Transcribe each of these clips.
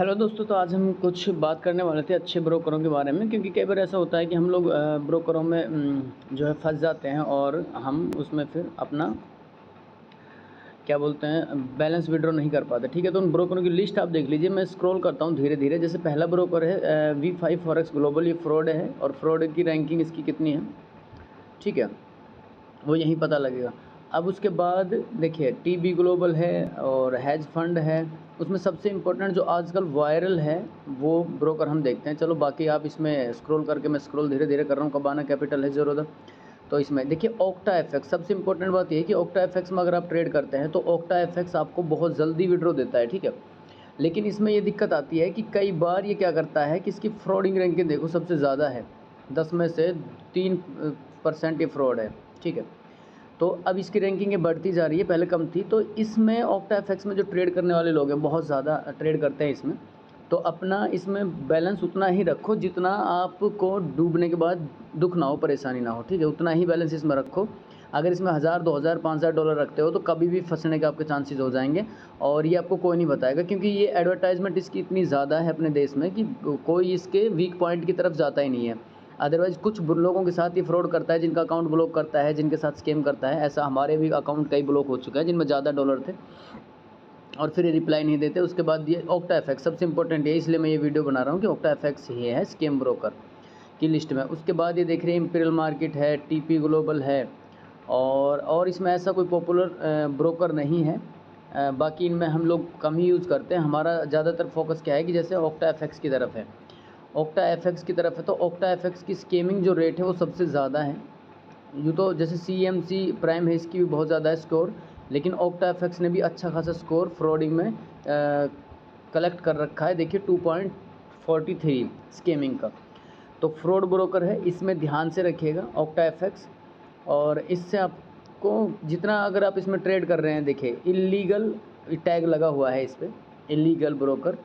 Hello दोस्तों, तो आज हम कुछ बात करने वाले थे अच्छे ब्रोकरों के बारे में, क्योंकि कई बार ऐसा होता है कि हम लोग ब्रोकरों में जो है फंस जाते हैं और हम उसमें फिर अपना क्या बोलते हैं बैलेंस विड्रॉ नहीं कर पाते। ठीक है, तो उन ब्रोकरों की लिस्ट आप देख लीजिए। मैं स्क्रॉल करता हूँ धीरे धीरे। जैसे पहला ब्रोकर है V5 फॉरेक्स ग्लोबल। ये फ्रॉड है और फ्रॉड की रैंकिंग इसकी कितनी है, ठीक है, वो यहीं पता लगेगा। अब उसके बाद देखिए TB ग्लोबल है और हैज फंड है। उसमें सबसे इम्पोर्टेंट जो आजकल वायरल है वो ब्रोकर हम देखते हैं। चलो बाकी आप इसमें स्क्रॉल करके, मैं स्क्रॉल धीरे धीरे कर रहा हूँ। कबाना कैपिटल है ज़रूरत। तो इसमें देखिए ओक्टा एफएक्स। सबसे इंपॉर्टेंट बात ये है कि ओक्टा एफएक्स में अगर आप ट्रेड करते हैं तो ओक्टा एफएक्स आपको बहुत जल्दी विड्रॉ देता है, ठीक है। लेकिन इसमें ये दिक्कत आती है कि कई बार ये क्या करता है कि इसकी फ्रॉडिंग रैंकिंग देखो सबसे ज़्यादा है, 10 में से 3% ये फ्रॉड है, ठीक है। तो अब इसकी रैंकिंग ये बढ़ती जा रही है, पहले कम थी। तो इसमें ऑक्टा एफएक्स में जो ट्रेड करने वाले लोग हैं बहुत ज़्यादा ट्रेड करते हैं इसमें। तो अपना इसमें बैलेंस उतना ही रखो जितना आपको डूबने के बाद दुख ना हो, परेशानी ना हो, ठीक है। उतना ही बैलेंस इसमें रखो। अगर इसमें 1000, 2000, 5000 डॉलर रखते हो तो कभी भी फंसने के आपके चांसेस हो जाएंगे। और ये आपको कोई नहीं बताएगा, क्योंकि ये एडवर्टाइजमेंट इसकी इतनी ज़्यादा है अपने देश में कि कोई इसके वीक पॉइंट की तरफ जाता ही नहीं है। अदरवाइज़ कुछ लोगों के साथ ये फ्रॉड करता है, जिनका अकाउंट ब्लॉक करता है, जिनके साथ स्कैम करता है। ऐसा हमारे भी अकाउंट कई ब्लॉक हो चुका है जिनमें ज़्यादा डॉलर थे और फिर ये रिप्लाई नहीं देते। उसके बाद ये ओक्टा एफएक्स सबसे इंपॉर्टेंट है, इसलिए मैं ये वीडियो बना रहा हूँ कि ओक्टा एफएक्स ये है स्कैम ब्रोकर की लिस्ट में। उसके बाद ये देख रहे हैं इंपीरियल मार्केट है, TP ग्लोबल है और इसमें ऐसा कोई पॉपुलर ब्रोकर नहीं है। बाकी इनमें हम लोग कम ही यूज़ करते हैं। हमारा ज़्यादातर फोकस क्या है कि जैसे ओक्टा एफएक्स की तरफ है, ओक्टा एफएक्स की तरफ है। तो ओक्टा एफएक्स की स्केमिंग जो रेट है वो सबसे ज़्यादा है। यूँ तो जैसे CMC प्राइम है, इसकी भी बहुत ज़्यादा है स्कोर, लेकिन ओक्टा एफएक्स ने भी अच्छा खासा स्कोर फ्रॉडिंग में कलेक्ट कर रखा है। देखिए 2.43 स्केमिंग का। तो फ्रॉड ब्रोकर है, इसमें ध्यान से रखिएगा ओक्टा एफएक्स। और इससे आपको जितना, अगर आप इसमें ट्रेड कर रहे हैं, देखिए इलीगल टैग लगा हुआ है इस पर, इलीगल ब्रोकर।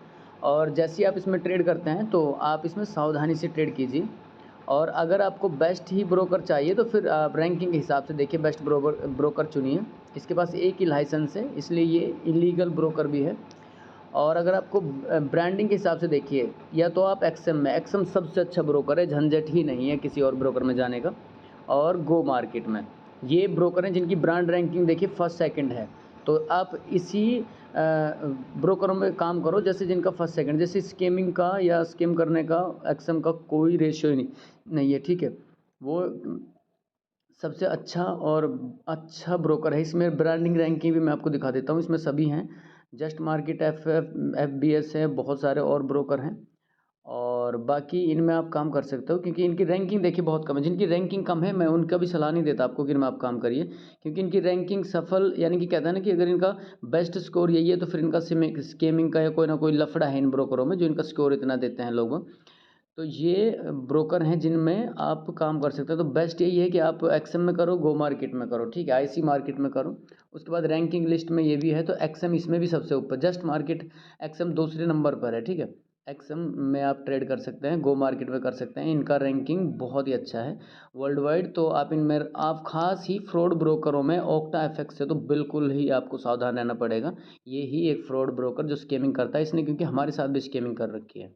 और जैसे ही आप इसमें ट्रेड करते हैं तो आप इसमें सावधानी से ट्रेड कीजिए। और अगर आपको बेस्ट ही ब्रोकर चाहिए तो फिर आप रैंकिंग के हिसाब से देखिए बेस्ट ब्रोकर चुनिए। इसके पास एक ही लाइसेंस है, इसलिए ये इलीगल ब्रोकर भी है। और अगर आपको ब्रांडिंग के हिसाब से देखिए, या तो आप एक्सएम में, एक्सएम सबसे अच्छा ब्रोकर है, झंझट ही नहीं है किसी और ब्रोकर में जाने का। और गो मार्केट में ये ब्रोकर हैं जिनकी ब्रांड रैंकिंग देखिए फर्स्ट सेकंड है। तो आप इसी ब्रोकरों में काम करो जैसे जिनका फर्स्ट सेकंड। जैसे स्केमिंग का या स्केम करने का एक्सएम का कोई रेशियो ही नहीं है, ठीक है। वो सबसे अच्छा और अच्छा ब्रोकर है। इसमें ब्रांडिंग रैंकिंग भी मैं आपको दिखा देता हूँ, इसमें सभी हैं। जस्ट मार्केट, FBS है, बहुत सारे और ब्रोकर हैं। और बाकी इनमें आप काम कर सकते हो, क्योंकि इनकी रैंकिंग देखिए बहुत कम है। जिनकी रैंकिंग कम है मैं उनका भी सलाह नहीं देता आपको कि इनमें आप काम करिए, क्योंकि इनकी रैंकिंग सफल, यानी कि कहता है ना कि अगर इनका बेस्ट स्कोर यही है तो फिर इनका स्केमिंग का या कोई ना कोई लफड़ा है इन ब्रोकरों में जो इनका स्कोर इतना देते हैं लोग। तो ये ब्रोकर हैं जिनमें आप काम कर सकते हो। तो बेस्ट यही है कि आप एक्सएम में करो, गो मार्केट में करो, ठीक है, IC मार्केट में करो। उसके बाद रैंकिंग लिस्ट में ये भी है तो एक्सएम इसमें भी सबसे ऊपर, जस्ट मार्केट एक्सएम दूसरे नंबर पर है, ठीक है। एक्सएम में आप ट्रेड कर सकते हैं, गो मार्केट में कर सकते हैं। इनका रैंकिंग बहुत ही अच्छा है वर्ल्ड वाइड। तो आप इनमें, आप खास ही फ्रॉड ब्रोकरों में ओक्टा एफएक्स से तो बिल्कुल ही आपको सावधान रहना पड़ेगा। ये ही एक फ्रॉड ब्रोकर जो स्केमिंग करता है इसने, क्योंकि हमारे साथ भी स्केमिंग कर रखी है।